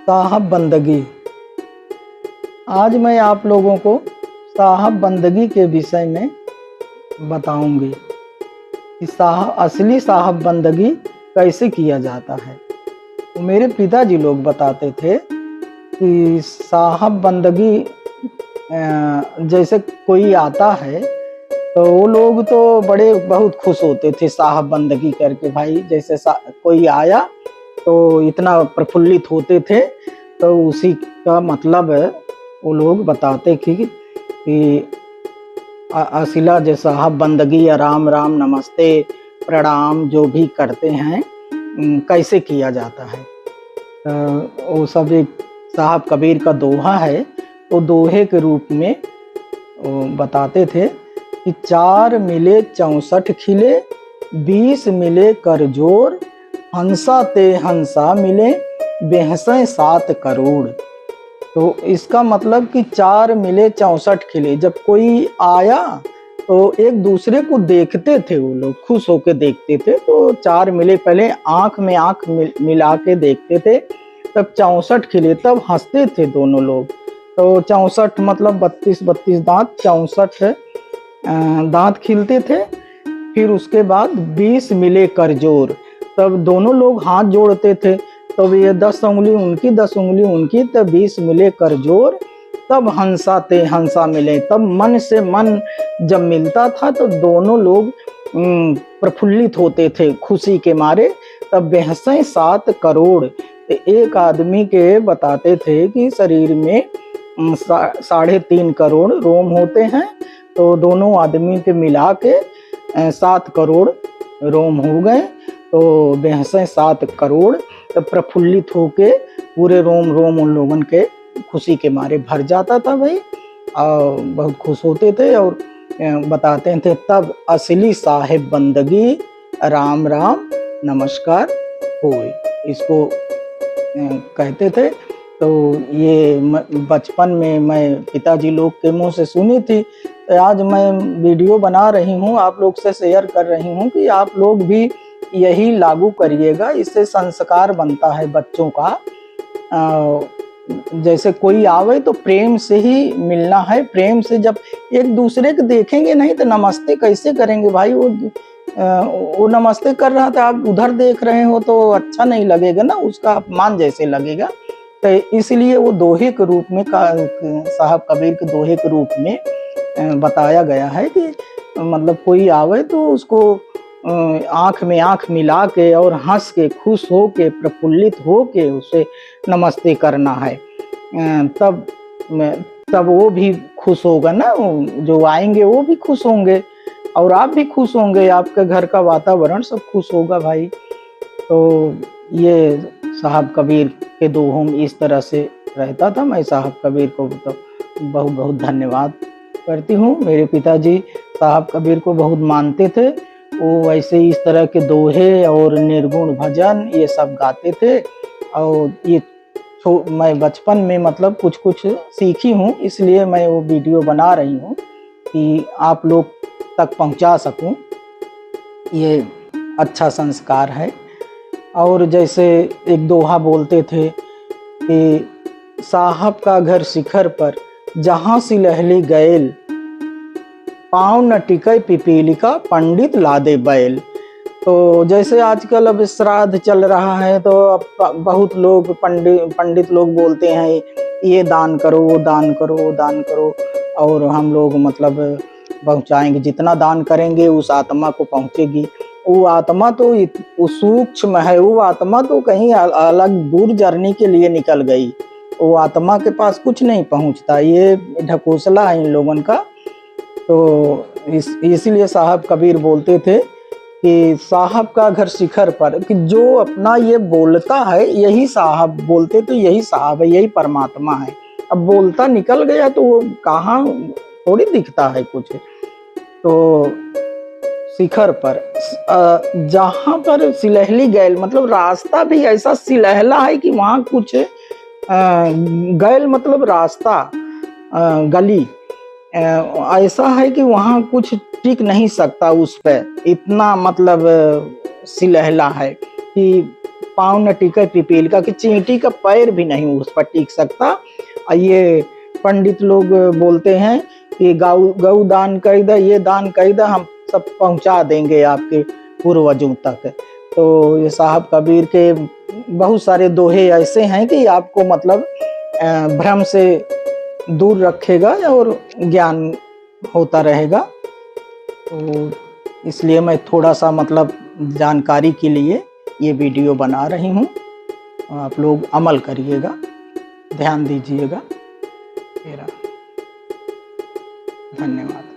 साहब बंदगी। आज मैं आप लोगों को साहब बंदगी के विषय में बताऊंगी कि असली साहब बंदगी कैसे किया जाता है। तो मेरे पिताजी लोग बताते थे कि साहब बंदगी जैसे कोई आता है तो वो लोग तो बड़े बहुत खुश होते थे साहब बंदगी करके। भाई जैसे कोई आया तो इतना प्रफुल्लित होते थे। तो उसी का मतलब वो लोग बताते कि असिला जो साहब बंदगी या राम राम नमस्ते प्रणाम जो भी करते हैं कैसे किया जाता है। वो सब एक साहब कबीर का दोहा है। तो दोहे के रूप में वो बताते थे कि 4 मिले 64 खिले, 20 मिले कर जोर, हंसा ते हंसा मिले, बेहसें 7 करोड़। तो इसका मतलब कि 4 मिले 64 खिले। जब कोई आया तो एक दूसरे को देखते थे, वो लोग खुश होकर देखते थे। तो 4 मिले, पहले आंख में आंख मिला के देखते थे, तब 64 खिले, तब हंसते थे दोनों लोग। तो 64 मतलब 32 दांत, 64 दांत खिलते थे। फिर उसके बाद 20 मिले कर जोर, तब दोनों लोग हाथ जोड़ते थे। तब ये 10 उंगली उनकी 10 उंगली उनकी, तब 20 मिले कर जोर, तब हंसा ते हंसा मिले। तब मन से मन जब मिलता था तो दोनों लोग प्रफुल्लित होते थे खुशी के मारे। तब बेहसें 7 करोड़। एक आदमी के बताते थे कि शरीर में 3.5 करोड़ रोम होते हैं। तो दोनों आदमी के मिला के 7 करोड़ रोम हो गए। तो बेहसें 7 करोड़। तब प्रफुल्लित होके पूरे रोम उन लोगों के खुशी के मारे भर जाता था भाई, और बहुत खुश होते थे। और बताते थे तब असली साहिब बंदगी राम राम नमस्कार होए, इसको कहते थे। तो ये बचपन में मैं पिताजी लोग के मुंह से सुनी थी। तो आज मैं वीडियो बना रही हूँ, आप लोग से शेयर कर रही हूँ कि आप लोग भी यही लागू करिएगा। इससे संस्कार बनता है बच्चों का। जैसे कोई आवे तो प्रेम से ही मिलना है। प्रेम से जब एक दूसरे को देखेंगे नहीं तो नमस्ते कैसे करेंगे भाई। वो नमस्ते कर रहा था, आप उधर देख रहे हो तो अच्छा नहीं लगेगा ना, उसका अपमान जैसे लगेगा। तो इसलिए वो दोहे के रूप में साहब कबीर के दोहे के रूप में बताया गया है कि मतलब कोई आवे तो उसको आंख में आंख मिला के और हंस के खुश हो के प्रफुल्लित हो के उसे नमस्ते करना है। तब वो भी खुश होगा ना, जो आएंगे वो भी खुश होंगे और आप भी खुश होंगे, आपके घर का वातावरण सब खुश होगा भाई। तो ये साहब कबीर के दोहों में इस तरह से रहता था। मैं साहब कबीर को तो बहुत बहुत धन्यवाद करती हूँ। मेरे पिताजी साहब कबीर को बहुत मानते थे। वो ऐसे इस तरह के दोहे और निर्गुण भजन ये सब गाते थे। और ये मैं बचपन में मतलब कुछ सीखी हूँ, इसलिए मैं वो वीडियो बना रही हूँ कि आप लोग तक पहुँचा सकूँ। ये अच्छा संस्कार है। और जैसे एक दोहा बोलते थे कि साहब का घर शिखर पर जहाँ सिलहली गैल, पाँव न टिके पिपीलिका पंडित लादे बैल। तो जैसे आजकल अब श्राद्ध चल रहा है तो अब बहुत लोग पंडित लोग बोलते हैं ये दान करो, वो दान करो, वो दान करो, और हम लोग मतलब पहुँचाएंगे। जितना दान करेंगे उस आत्मा को पहुँचेगी। वो आत्मा तो सूक्ष्म है, वो आत्मा तो कहीं अलग दूर जर्नी के लिए निकल गई। वो आत्मा के पास कुछ नहीं पहुँचता। ये ढकोसला है इन लोगों का। तो इसीलिए साहब कबीर बोलते थे कि साहब का घर शिखर पर, कि जो अपना ये बोलता है यही साहब, बोलते तो यही साहब है, यही परमात्मा है। अब बोलता निकल गया तो वो कहाँ थोड़ी दिखता है कुछ। तो शिखर पर जहाँ पर सिलहली गैल, मतलब रास्ता भी ऐसा सिलहला है कि वहाँ कुछ गैल मतलब रास्ता, गली ऐसा है कि वहाँ कुछ टिक नहीं सकता उस पे। इतना मतलब सिलहला है कि पाँव न टिके पिपील का, कि चींटी का पैर भी नहीं उस पर टिक सकता। और ये पंडित लोग बोलते हैं कि गौ दान कर दे, ये दान कर दे, हम सब पहुंचा देंगे आपके पूर्वजों तक। तो ये साहब कबीर के बहुत सारे दोहे ऐसे हैं कि आपको मतलब भ्रम से दूर रखेगा और ज्ञान होता रहेगा। तो इसलिए मैं थोड़ा सा मतलब जानकारी के लिए ये वीडियो बना रही हूँ। आप लोग अमल करिएगा, ध्यान दीजिएगा। मेरा धन्यवाद।